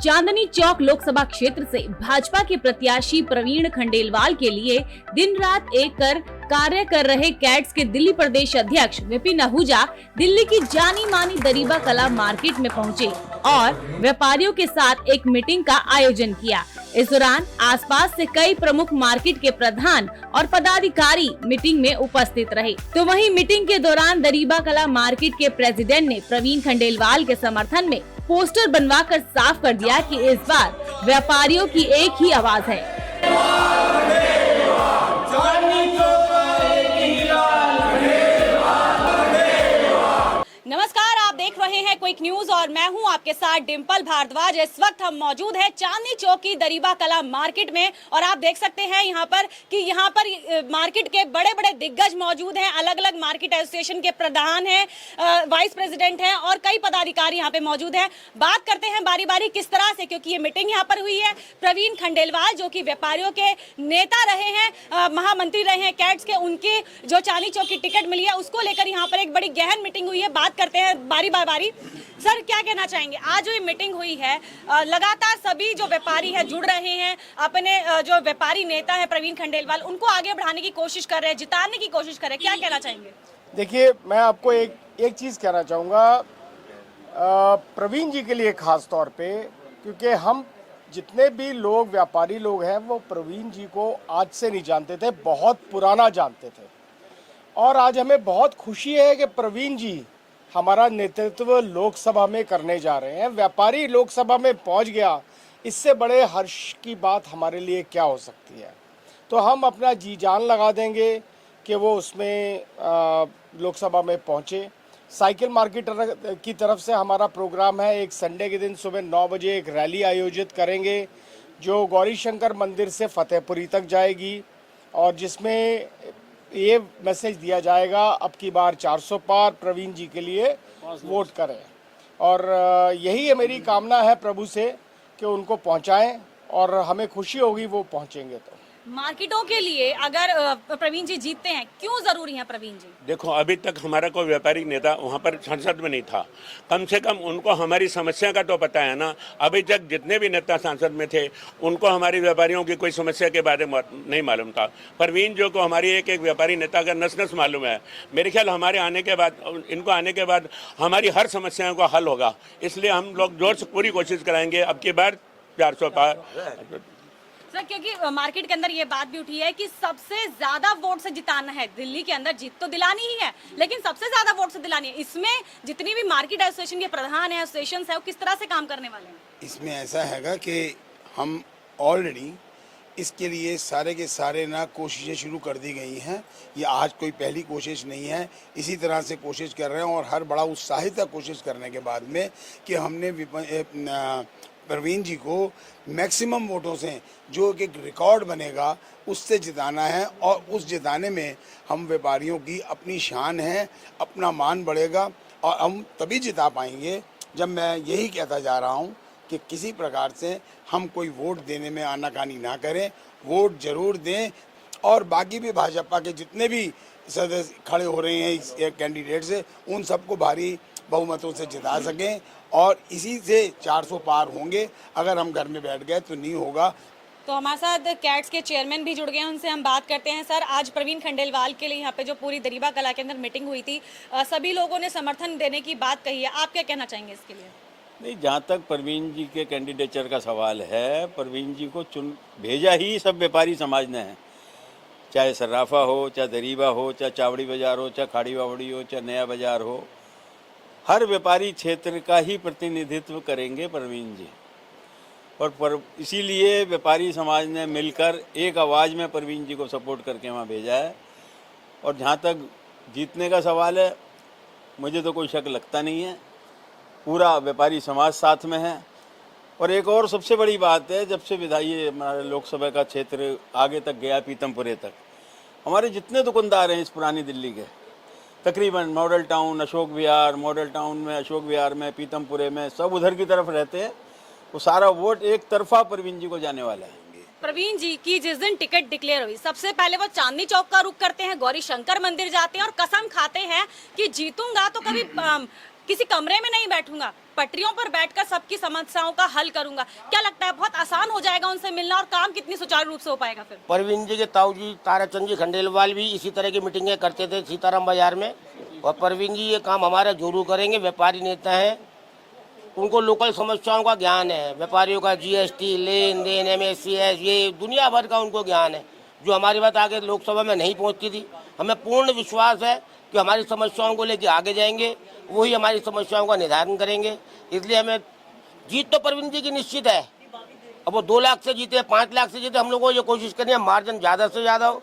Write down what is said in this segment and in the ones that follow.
चांदनी चौक लोकसभा क्षेत्र से भाजपा के प्रत्याशी प्रवीण खंडेलवाल के लिए दिन रात एक कर कार्य कर रहे कैट्स के दिल्ली प्रदेश अध्यक्ष विपिन आहूजा दिल्ली की जानी मानी दरीबा कला मार्केट में पहुंचे और व्यापारियों के साथ एक मीटिंग का आयोजन किया। इस दौरान आसपास से कई प्रमुख मार्केट के प्रधान और पदाधिकारी मीटिंग में उपस्थित रहे। तो वहीं मीटिंग के दौरान दरीबा कला मार्केट के प्रेसिडेंट ने प्रवीण खंडेलवाल के समर्थन में पोस्टर बनवाकर साफ कर दिया कि इस बार व्यापारियों की एक ही आवाज है। नमस्कार, आप देख रहे हैं क्विक न्यूज और मैं हूं आपके साथ डिम्पल भारद्वाज। इस वक्त हम मौजूद हैं चांदनी चौक की दरीबा कला मार्केट में और आप देख सकते हैं यहाँ पर मार्केट के बड़े बड़े दिग्गज मौजूद हैं। अलग अलग मार्केट एसोसिएशन के प्रधान हैं, वाइस प्रेसिडेंट हैं और कई पदाधिकारी यहाँ पे मौजूद हैं। बात करते हैं बारी बारी किस तरह से, क्योंकि ये मीटिंग यहाँ पर हुई है। प्रवीण खंडेलवाल जो कि व्यापारियों के नेता रहे हैं, महामंत्री रहे हैं कैट्स के, उनकी जो चांदनी चौक की टिकट मिली है उसको लेकर यहाँ पर एक बड़ी गहन मीटिंग हुई है। बात करते हैं बारी बारी। सर, क्या कहना चाहेंगे? आज जो ये मीटिंग हुई है, लगातार सभी जो व्यापारी है जुड़ रहे हैं, अपने जो व्यापारी नेता है प्रवीण खंडेलवाल उनको आगे बढ़ाने की कोशिश कर रहे हैं, जिताने की कोशिश कर रहे हैं, क्या कहना चाहेंगे? देखिए, मैं आपको एक चीज कहना चाहूँगा प्रवीण जी के लिए खास तौर पे, क्योंकि हम जितने भी लोग व्यापारी लोग हैं वो प्रवीण जी को आज से नहीं जानते थे, बहुत पुराना जानते थे। और आज हमें बहुत खुशी है कि प्रवीण जी हमारा नेतृत्व लोकसभा में करने जा रहे हैं। व्यापारी लोकसभा में पहुंच गया, इससे बड़े हर्ष की बात हमारे लिए क्या हो सकती है। तो हम अपना जी जान लगा देंगे कि वो उसमें लोकसभा में पहुंचे। साइकिल मार्केट की तरफ से हमारा प्रोग्राम है, एक संडे के दिन सुबह 9 बजे एक रैली आयोजित करेंगे जो गौरी शंकर मंदिर से फतेहपुरी तक जाएगी और जिसमें ये मैसेज दिया जाएगा अब की बार 400 पार, प्रवीण जी के लिए वोट करें। और यही है मेरी कामना है प्रभु से कि उनको पहुंचाएं और हमें खुशी होगी वो पहुंचेंगे। तो मार्केटों के लिए अगर प्रवीण जी जीतते हैं, क्यों जरूरी है प्रवीण जी? देखो, अभी तक हमारा कोई व्यापारी नेता वहाँ पर संसद में नहीं था। कम से कम उनको हमारी समस्या का तो पता है ना। अभी तक जितने भी नेता सांसद में थे उनको हमारी व्यापारियों की कोई समस्या के बारे में नहीं मालूम था। प्रवीण जो को हमारी एक एक व्यापारी नेता का नस नस मालूम है। मेरे ख्याल हमारे आने के बाद, इनको आने के बाद हमारी हर समस्याओं का हल होगा। इसलिए हम लोग जोर से पूरी कोशिश कराएंगे अब की बार 400 पार। सर, क्योंकि मार्केट के अंदर ये बात भी उठी है कि सबसे ज्यादा वोट से जिताना है, दिल्ली के अंदर जीत तो दिलानी ही है लेकिन सबसे ज्यादा वोट से दिलानी है। इसमें जितनी भी मार्केट एसोसिएशन के प्रधान है, एसोसिएशन है, वो किस तरह से काम करने वाले हैं? इसमें ऐसा हैगा कि हम ऑलरेडी इसके लिए सारे के सारे ना कोशिशें शुरू कर दी गई हैं। ये आज कोई पहली कोशिश नहीं है, इसी तरह से कोशिश कर रहे हैं और हर बड़ा उत्साहित कोशिश करने के बाद में कि हमने प्रवीण जी को मैक्सिमम वोटों से जो एक रिकॉर्ड बनेगा उससे जिताना है। और उस जिताने में हम व्यापारियों की अपनी शान है, अपना मान बढ़ेगा और हम तभी जिता पाएंगे जब मैं यही कहता जा रहा हूँ कि किसी प्रकार से हम कोई वोट देने में आनाकानी ना करें, वोट जरूर दें और बाकी भी भाजपा के जितने भी सदस्य खड़े हो रहे हैं इस कैंडिडेट से उन सबको भारी बहुमतों से जिता सकें और इसी से 400 पार होंगे। अगर हम घर में बैठ गए तो नहीं होगा। तो हमारे साथ कैट्स के चेयरमैन भी जुड़ गए हैं, उनसे हम बात करते हैं। सर, आज प्रवीण खंडेलवाल के लिए यहाँ पे जो पूरी दरीबा कला के अंदर मीटिंग हुई थी, सभी लोगों ने समर्थन देने की बात कही है, आप क्या कहना चाहेंगे इसके लिए? नहीं, जहाँ तक प्रवीण जी के कैंडिडेचर का सवाल है, प्रवीण जी को भेजा ही सब व्यापारी समाज ने है। चाहे सर्राफा हो, चाहे दरीबा हो, चाहे चावड़ी बाजार हो, चाहे खाड़ी वावड़ी हो, चाहे नया बाजार हो, हर व्यापारी क्षेत्र का ही प्रतिनिधित्व करेंगे प्रवीण जी। और इसीलिए व्यापारी समाज ने मिलकर एक आवाज़ में प्रवीण जी को सपोर्ट करके वहाँ भेजा है। और जहाँ तक जीतने का सवाल है, मुझे तो कोई शक लगता नहीं है, पूरा व्यापारी समाज साथ में है। और एक और सबसे बड़ी बात है, जब से विधायी हमारे लोकसभा का क्षेत्र आगे तक गया, पीतमपुरे तक, हमारे जितने दुकानदार हैं इस पुरानी दिल्ली के, तकरीबन model town, Ashok Vihar, model town में, अशोक विहार में, पीतमपुरे में, सब उधर की तरफ रहते हैं। वो सारा वोट एक तरफा परवीन जी को जाने वाला है। प्रवीण जी की जिस दिन टिकट डिक्लेयर हुई, सबसे पहले वो चांदनी चौक का रुख करते हैं, गौरी शंकर मंदिर जाते हैं और कसम खाते हैं कि जीतूंगा तो कभी किसी कमरे में नहीं बैठूंगा, पटरियों पर बैठकर सबकी समस्याओं का हल करूंगा। क्या लगता है बहुत आसान हो जाएगा उनसे मिलना और काम कितनी सुचारू रूप से हो पाएगा फिर? परवीन जी के ताऊ जी ताराचंद जी खंडेलवाल भी इसी तरह की मीटिंगें करते थे सीताराम बाजार में, और परवीन जी ये काम हमारा जरूर करेंगे। व्यापारी नेता हैं, उनको लोकल समस्याओं का ज्ञान है, व्यापारियों का जीएसटी, लेन देन, एमएससीएस, ये दुनिया भर का उनको ज्ञान है, जो हमारी बात आगे लोकसभा में नहीं पहुंचती थी। हमें पूर्ण विश्वास है कि हमारी समस्याओं को लेकर आगे जाएंगे, वही हमारी समस्याओं का निदान करेंगे। इसलिए हमें जीत तो परवीन जी की निश्चित है। अब वो 2 लाख से जीते, 5 लाख से जीते, हम लोगों को ये कोशिश करनी है मार्जिन ज़्यादा से ज़्यादा हो,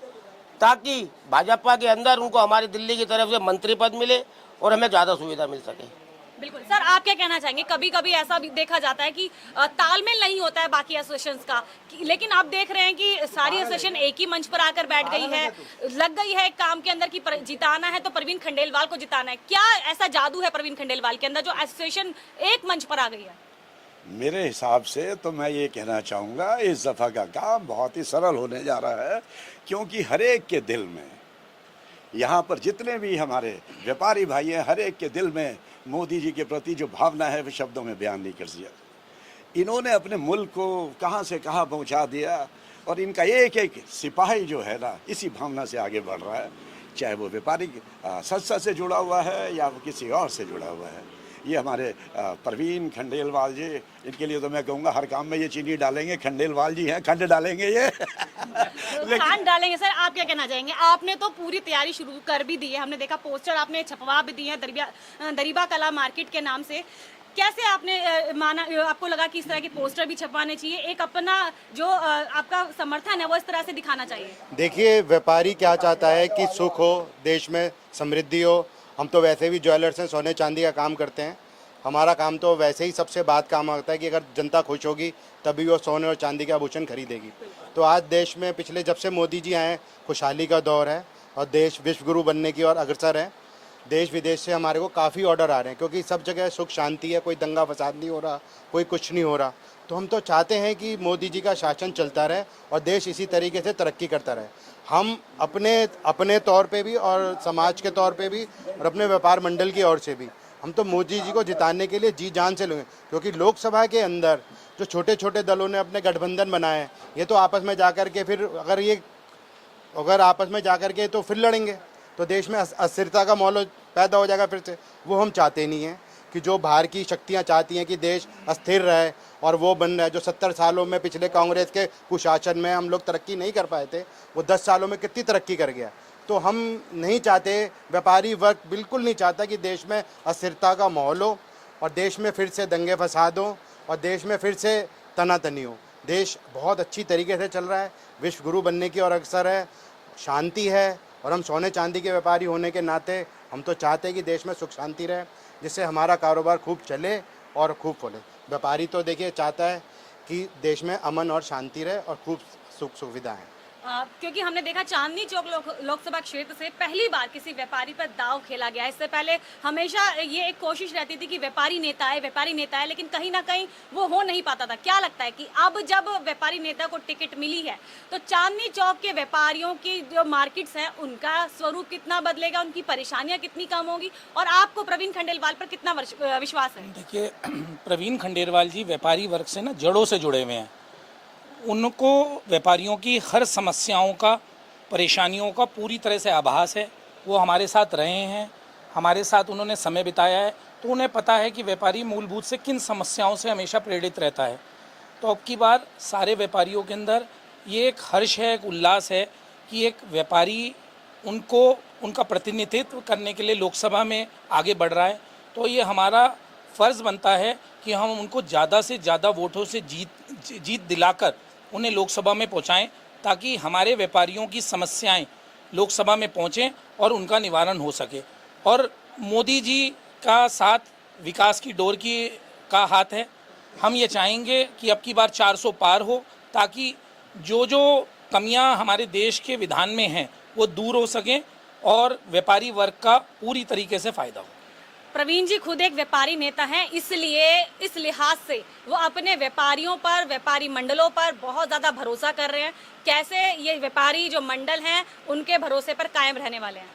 ताकि भाजपा के अंदर उनको हमारी दिल्ली की तरफ से मंत्री पद मिले और हमें ज़्यादा सुविधा मिल सके। बिल्कुल सर, आप क्या कहना चाहेंगे? कभी कभी ऐसा भी देखा जाता है कि तालमेल नहीं होता है बाकी एसोसिएशंस का, लेकिन आप देख रहे हैं कि सारी एसोसिएशन एक ही मंच पर आकर बैठ गई है, लग गई है एक काम के अंदर कि जिताना है तो परवीन खंडेलवाल को जिताना है। क्या ऐसा जादू है परवीन खंडेलवाल के अंदर जो एसोसिएशन एक मंच पर आ गई है? मेरे हिसाब से तो मैं ये कहना चाहूँगा, इस दफ़ा का काम बहुत ही सरल होने जा रहा है, क्योंकि हर एक के दिल में, यहाँ पर जितने भी हमारे व्यापारी भाई हैं, हर एक के दिल में मोदी जी के प्रति जो भावना है वो शब्दों में बयान नहीं कर सकते। इन्होंने अपने मुल्क को कहाँ से कहाँ पहुँचा दिया, और इनका एक एक सिपाही जो है ना इसी भावना से आगे बढ़ रहा है, चाहे वो व्यापारी संस्था से जुड़ा हुआ है या वो किसी और से जुड़ा हुआ है। ये हमारे परवीन खंडेलवाल जी, इनके लिए तो मैं कहूँगा हर काम में ये चीनी डालेंगे, खंडेलवाल जी हैं, खंड डालेंगे ये खान डालेंगे। सर आप क्या कहना चाहेंगे? आपने तो पूरी तैयारी शुरू कर भी दी है, हमने देखा पोस्टर आपने छपवा भी दिए हैं दरीबा कला मार्केट के नाम से। कैसे आपने माना, आपको लगा कि इस तरह के पोस्टर भी छपवाने चाहिए, एक अपना जो आपका समर्थन है वो इस तरह से दिखाना चाहिए? देखिए, व्यापारी क्या चाहता है कि सुख हो, देश में समृद्धि हो। हम तो वैसे भी ज्वेलर्स हैं, सोने चांदी का काम करते हैं। हमारा काम तो वैसे ही सबसे बात काम आता है कि अगर जनता खुश होगी तभी वो सोने और चांदी के आभूषण खरीदेगी। तो आज देश में पिछले जब से मोदी जी आए खुशहाली का दौर है और देश विश्व गुरु बनने की ओर अग्रसर है। देश विदेश से हमारे को काफ़ी ऑर्डर आ रहे हैं, क्योंकि सब जगह सुख शांति है, कोई दंगा फसाद नहीं हो रहा, कोई कुछ नहीं हो रहा। तो हम तो चाहते हैं कि मोदी जी का शासन चलता रहे और देश इसी तरीके से तरक्की करता रहे। हम अपने तौर पे भी और समाज के तौर पे भी और अपने व्यापार मंडल की ओर से भी हम तो मोदी जी को जिताने के लिए जी जान से लेंगे, क्योंकि लोकसभा के अंदर जो छोटे छोटे दलों ने अपने गठबंधन बनाए हैं, ये तो आपस में जाकर के फिर अगर आपस में जाकर के तो फिर लड़ेंगे तो देश में अस्थिरता का माहौल पैदा हो जाएगा फिर से। वो हम चाहते नहीं हैं कि जो बाहर की शक्तियां चाहती हैं कि देश अस्थिर रहे और वो बन रहा है। जो 70 सालों में पिछले कांग्रेस के कुशासन में हम लोग तरक्की नहीं कर पाए थे, वो 10 सालों में कितनी तरक्की कर गया। तो हम नहीं चाहते, व्यापारी वर्ग बिल्कुल नहीं चाहता कि देश में अस्थिरता का माहौल हो और देश में फिर से दंगे फसाद हो और देश में फिर से तनातनी हो। देश बहुत अच्छी तरीके से चल रहा है, विश्व गुरु बनने की ओर अग्रसर है, शांति है, और हम सोने चांदी के व्यापारी होने के नाते हम तो चाहते हैं कि देश में सुख शांति रहे, जिससे हमारा कारोबार खूब चले और खूब फूले। व्यापारी तो देखिए चाहता है कि देश में अमन और शांति रहे और खूब सुख सुविधा है। क्योंकि हमने देखा चांदनी चौक लोकसभा क्षेत्र से पहली बार किसी व्यापारी पर दाव खेला गया। इससे पहले हमेशा ये एक कोशिश रहती थी कि व्यापारी नेता है, लेकिन कहीं ना कहीं वो हो नहीं पाता था। क्या लगता है कि अब जब व्यापारी नेता को टिकट मिली है तो चांदनी चौक के व्यापारियों की जो मार्केट्स हैं उनका स्वरूप कितना बदलेगा, उनकी परेशानियां कितनी कम होगी, और आपको प्रवीण खंडेलवाल पर कितना विश्वास है? देखिए, प्रवीण खंडेलवाल जी व्यापारी वर्ग से ना जड़ों से जुड़े हुए हैं। उनको व्यापारियों की हर समस्याओं का, परेशानियों का पूरी तरह से आभास है। वो हमारे साथ रहे हैं, हमारे साथ उन्होंने समय बिताया है, तो उन्हें पता है कि व्यापारी मूलभूत से किन समस्याओं से हमेशा प्रेरित रहता है। तो अब की बार सारे व्यापारियों के अंदर ये एक हर्ष है, एक उल्लास है कि एक व्यापारी उनका प्रतिनिधित्व करने के लिए लोकसभा में आगे बढ़ रहा है। तो ये हमारा फ़र्ज़ बनता है कि हम उनको ज़्यादा से ज़्यादा वोटों से जीत दिलाकर उन्हें लोकसभा में पहुंचाएं, ताकि हमारे व्यापारियों की समस्याएं लोकसभा में पहुंचें और उनका निवारण हो सके। और मोदी जी का साथ विकास की डोर का हाथ है। हम ये चाहेंगे कि अब की बार 400 पार हो, ताकि जो कमियां हमारे देश के विधान में हैं वो दूर हो सकें और व्यापारी वर्ग का पूरी तरीके से फ़ायदा हो। प्रवीण जी खुद एक व्यापारी नेता हैं, इसलिए इस लिहाज से वो अपने व्यापारियों पर, व्यापारी मंडलों पर बहुत ज़्यादा भरोसा कर रहे हैं। कैसे ये व्यापारी जो मंडल हैं उनके भरोसे पर कायम रहने वाले हैं?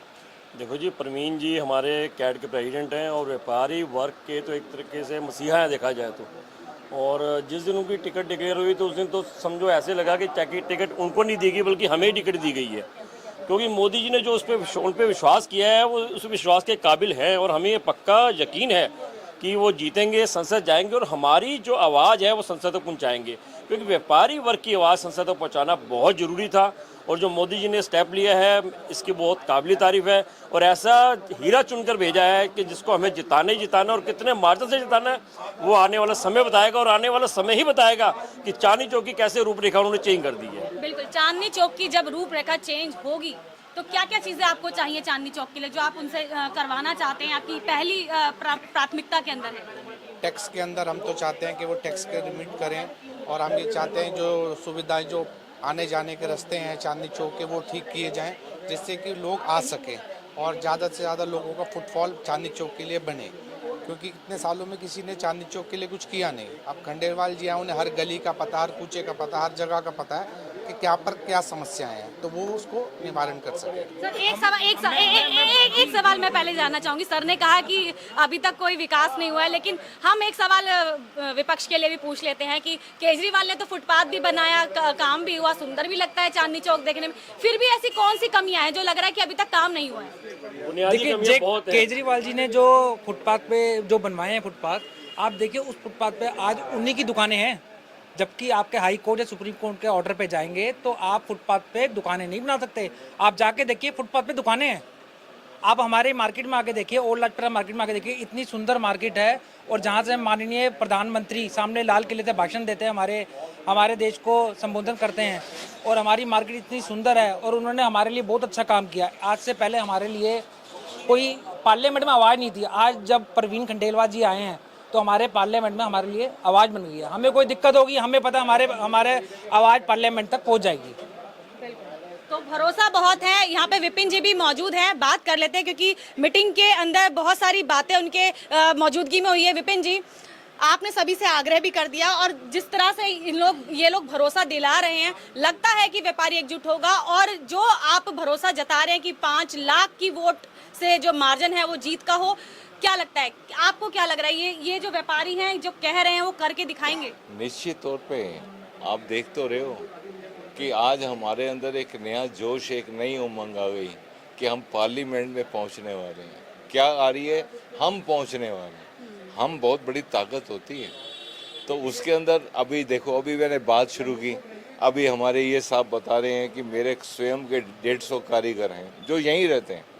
देखो जी, प्रवीण जी हमारे कैड के प्रेसिडेंट हैं और व्यापारी वर्ग के तो एक तरीके से मसीहा हैं देखा जाए तो। और जिस दिन उनकी टिकट डिक्लेयर हुई तो उस दिन तो समझो ऐसे लगा कि टिकट उनको नहीं दी गई बल्कि हमें ही टिकट दी गई है, क्योंकि मोदी जी ने जो उन पर विश्वास किया है वो उस विश्वास के काबिल है और हमें ये पक्का यकीन है कि वो जीतेंगे, संसद जाएंगे और हमारी जो आवाज़ है वो संसद तक पहुँचाएंगे, क्योंकि व्यापारी वर्ग की आवाज़ संसद तक पहुँचाना बहुत ज़रूरी था। और जो मोदी जी ने स्टेप लिया है इसकी बहुत काबिल तारीफ है और ऐसा हीरा चुनकर भेजा है कि जिसको हमें जिताना ही जिताना और कितने मार्जिन से जिताना है वो आने वाला समय बताएगा और आने वाला समय ही बताएगा कि चांदनी चौक की कैसे रूपरेखा उन्होंने चेंज कर दी है। बिल्कुल, चांदनी चौक की जब रूपरेखा चेंज होगी तो क्या क्या चीज़ें आपको चाहिए चांदनी चौक के लिए, जो आप उनसे करवाना चाहते हैं, आपकी पहली प्राथमिकता के अंदर है? टैक्स के अंदर हम तो चाहते हैं कि वो टैक्स के लिमिट करें और हम ये चाहते हैं जो सुविधाएं, जो आने जाने के रास्ते हैं चांदनी चौक के, वो ठीक किए जाएं जिससे कि लोग आ सकें और ज़्यादा से ज़्यादा लोगों का फुटफॉल चांदनी चौक के लिए बने, क्योंकि इतने सालों में किसी ने चांदनी चौक के लिए कुछ किया नहीं। अब खंडेलवाल जी हैं, उन्हें हर गली का पता, हर कूचे का पता, हर जगह का पता है कि क्या पर क्या समस्याएं हैं, तो वो उसको निवारण कर सके। सर एक सवाल मैं पहले जानना चाहूंगी। सर ने कहा कि अभी तक कोई विकास नहीं हुआ है, लेकिन हम एक सवाल विपक्ष के लिए भी पूछ लेते हैं कि केजरीवाल ने तो फुटपाथ भी बनाया, काम भी हुआ, सुंदर भी लगता है चांदनी चौक देखने में, फिर भी ऐसी कौन सी कमियां हैं जो लग रहा है कि अभी तक काम नहीं हुआ है? देखिए, केजरीवाल जी ने जो फुटपाथ पे जो बनवाए हैं फुटपाथ, आप देखिए उस फुटपाथ पे आज उन्हीं की दुकानें हैं, जबकि आपके हाई कोर्ट या सुप्रीम कोर्ट के ऑर्डर पे जाएंगे तो आप फुटपाथ पे दुकानें नहीं बना सकते। आप जाके देखिए फुटपाथ पे दुकानें हैं। आप हमारे मार्केट में आके देखिए, ओल्ड लाजपत मार्केट में आके देखिए, इतनी सुंदर मार्केट है और जहाँ से माननीय प्रधानमंत्री सामने लाल किले से भाषण देते हैं, हमारे देश को संबोधन करते हैं और हमारी मार्केट इतनी सुंदर है और उन्होंने हमारे लिए बहुत अच्छा काम किया। आज से पहले हमारे लिए कोई पार्लियामेंट में आवाज़ नहीं थी, आज जब प्रवीण खंडेलवाल जी आए हैं तो हमारे पार्लियामेंट में हमारे लिए आवाज़ बन गई है। हमें कोई दिक्कत होगी, हमें पता हमारे आवाज़ पार्लियामेंट तक पहुंच जाएगी। तो भरोसा बहुत है। यहाँ पे विपिन जी भी मौजूद हैं, बात कर लेते हैं क्योंकि मीटिंग के अंदर बहुत सारी बातें उनके मौजूदगी में हुई है। विपिन जी, आपने सभी से आग्रह भी कर दिया और जिस तरह से ये लोग भरोसा दिला रहे हैं, लगता है कि व्यापारी एकजुट होगा और जो आप भरोसा जता रहे हैं कि 5 लाख की वोट से जो मार्जिन है वो जीत का हो, क्या लगता है आपको? क्या लग रहा है ये जो व्यापारी हैं जो कह रहे हैं वो करके दिखाएंगे? निश्चित तौर पे आप देख तो रहे हो कि आज हमारे अंदर एक नया जोश, एक नई उमंग आ गई कि हम पार्लियामेंट में पहुंचने वाले हैं। क्या आ रही है? हम पहुंचने वाले हैं। हम बहुत बड़ी ताकत होती है, तो उसके अंदर अभी देखो, अभी मैंने बात शुरू की, अभी हमारे ये साहब बता रहे हैं कि मेरे स्वयं के 150 कारीगर हैं जो यहीं रहते हैं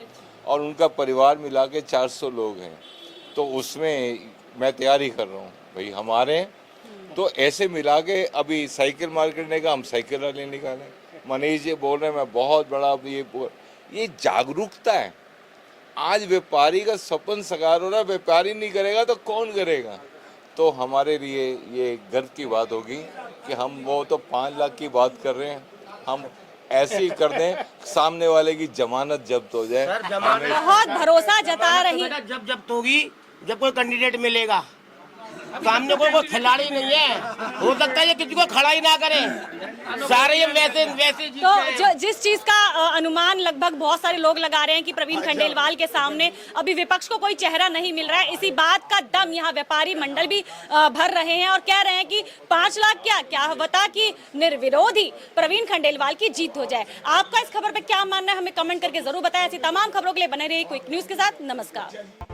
और उनका परिवार मिला के 400 लोग हैं, तो उसमें मैं तैयारी कर रहा हूँ भाई हमारे, तो ऐसे मिला के अभी साइकिल मार्केट ने कहा हम साइकिल रैली निकालें। मनीष जी बोल रहे हैं मैं बहुत बड़ा ये जागरूकता है। आज व्यापारी का सपन साकार हो रहा है, व्यापारी नहीं करेगा तो कौन करेगा? तो हमारे लिए ये गर्व की बात होगी कि हम वो तो 5 लाख की बात कर रहे हैं, हम ऐसे ही कर दें सामने वाले की जमानत जब्त हो जाए। बहुत भरोसा जता रही, जब जब्त होगी जब कोई कैंडिडेट मिलेगा। सामने कोई खिलाड़ी नहीं है, हो सकता है ये किसी को खड़ा ही ना करे, सारे ये वैसे तो जिस चीज का अनुमान लगभग बहुत सारे लोग लगा रहे हैं कि प्रवीण खंडेलवाल के सामने अभी विपक्ष को कोई चेहरा नहीं मिल रहा है, इसी बात का दम यहाँ व्यापारी मंडल भी भर रहे हैं और कह रहे हैं कि 5 लाख क्या बता कि निर्विरोधी प्रवीण खंडेलवाल की जीत हो जाए। आपका इस खबर पे क्या मानना है हमें कमेंट करके जरूर बताएं। ऐसी तमाम खबरों के लिए बने रहिए क्विक न्यूज के साथ। नमस्कार।